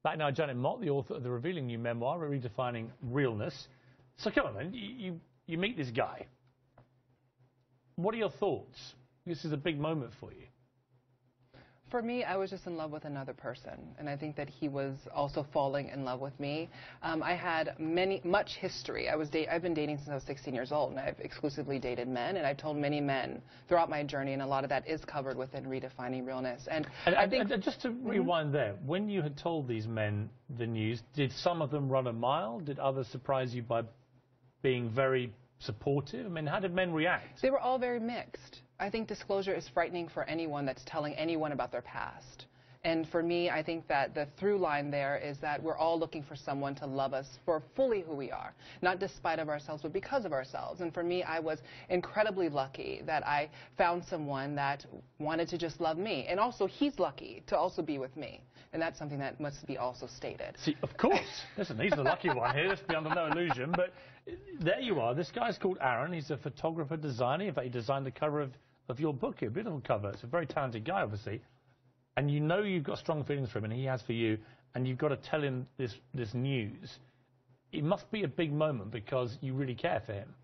Back now, Janet Mott, the author of the revealing new memoir, Redefining Realness. So come on, then. You meet this guy. What are your thoughts? This is a big moment for you. For me, I was just in love with another person, and I think that he was also falling in love with me. I had much history. I've been dating since I was 16 years old, and I've exclusively dated men, and I've told many men throughout my journey, and a lot of that is covered within Redefining Realness. And I think just to rewind there, when you had told these men the news, did some of them run a mile? Did others surprise you by being very supportive? I mean, how did men react? They were all very mixed. I think disclosure is frightening for anyone that's telling anyone about their past. And for me, I think that the through line there is that we're all looking for someone to love us for fully who we are, not despite of ourselves, but because of ourselves. And for me, I was incredibly lucky that I found someone that wanted to just love me. And also, he's lucky to also be with me. And that's something that must be also stated. See, of course. Listen, he's the lucky one here. Let's be under no illusion. But there you are. This guy's called Aaron. He's a photographer, designer. In fact, he designed the cover of your book here. Beautiful cover. It's a very talented guy, obviously. And you know you've got strong feelings for him, and he has for you, and you've got to tell him this news. It must be a big moment because you really care for him.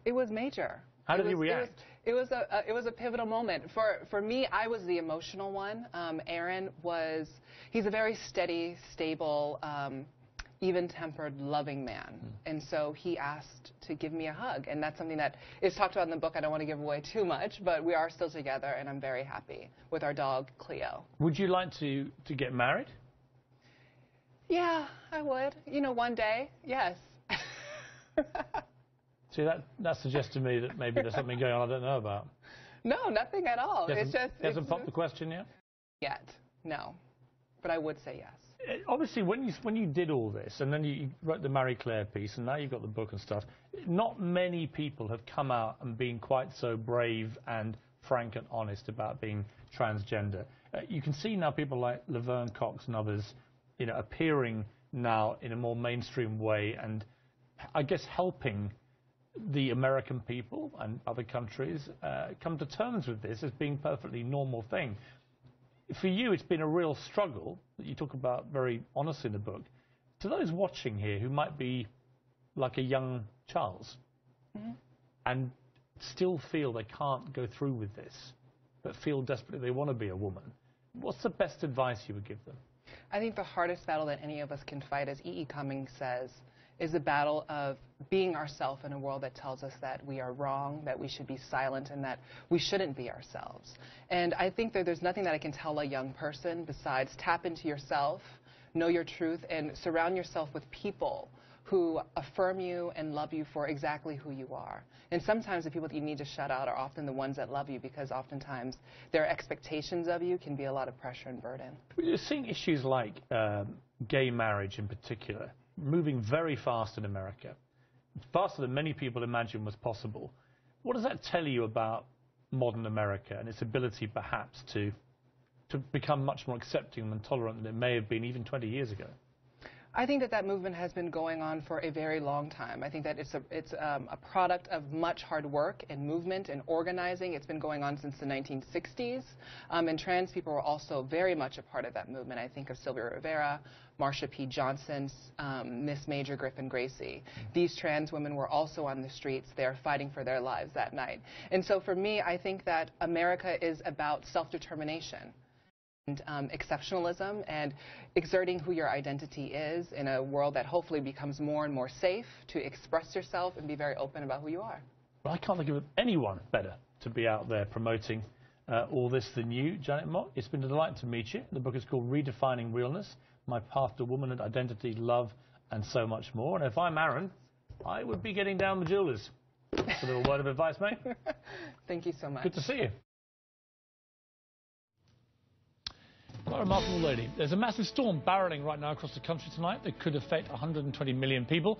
It was major. How did he react? It was a pivotal moment. For me, I was the emotional one. Aaron he's a very steady, stable, even-tempered, loving man. And so he asked to give me a hug. And that's something that is talked about in the book. I don't want to give away too much, but we are still together, and I'm very happy with our dog, Cleo. Would you like to get married? Yeah, I would. You know, one day, yes. See, that suggests to me that maybe there's something going on I don't know about. No, nothing at all. It's just... Hasn't popped the question yet? Yet, no. But I would say yes. Obviously, when you did all this, and then you wrote the Marie Claire piece, and now you've got the book and stuff, not many people have come out and been quite so brave and frank and honest about being transgender. You can see now people like Laverne Cox and others, you know, appearing now in a more mainstream way, and I guess helping the American people and other countries come to terms with this as being a perfectly normal thing. For you, it's been a real struggle that you talk about very honestly in the book. To those watching here who might be like a young Charles and still feel they can't go through with this, but feel desperately they want to be a woman, what's the best advice you would give them? I think the hardest battle that any of us can fight, as E.E. Cummings says, is the battle of being ourselves in a world that tells us that we are wrong, that we should be silent, and that we shouldn't be ourselves. And I think that there's nothing that I can tell a young person besides tap into yourself, know your truth, and surround yourself with people who affirm you and love you for exactly who you are. And sometimes the people that you need to shut out are often the ones that love you, because oftentimes their expectations of you can be a lot of pressure and burden. You're seeing issues like gay marriage in particular moving very fast in America, faster than many people imagined was possible. What does that tell you about modern America and its ability perhaps to become much more accepting and tolerant than it may have been even 20 years ago? I think that movement has been going on for a very long time. I think that it's a product of much hard work and movement and organizing. It's been going on since the 1960s. And trans people were also very much a part of that movement. I think of Sylvia Rivera, Marsha P. Johnson, Miss Major Griffin Gracie. These trans women were also on the streets there fighting for their lives that night. And so for me, I think that America is about self-determination and exceptionalism and exerting who your identity is in a world that hopefully becomes more and more safe to express yourself and be very open about who you are. Well, I can't think of anyone better to be out there promoting all this than you, Janet Mott. It's been a delight to meet you. The book is called Redefining Realness, My Path to Womanhood, Identity, Love, and so much more. And if I'm Aaron, I would be getting down the jewelers. That's a little word of advice, mate. Thank you so much. Good to see you. What a remarkable lady. There's a massive storm barreling right now across the country tonight that could affect 120 million people.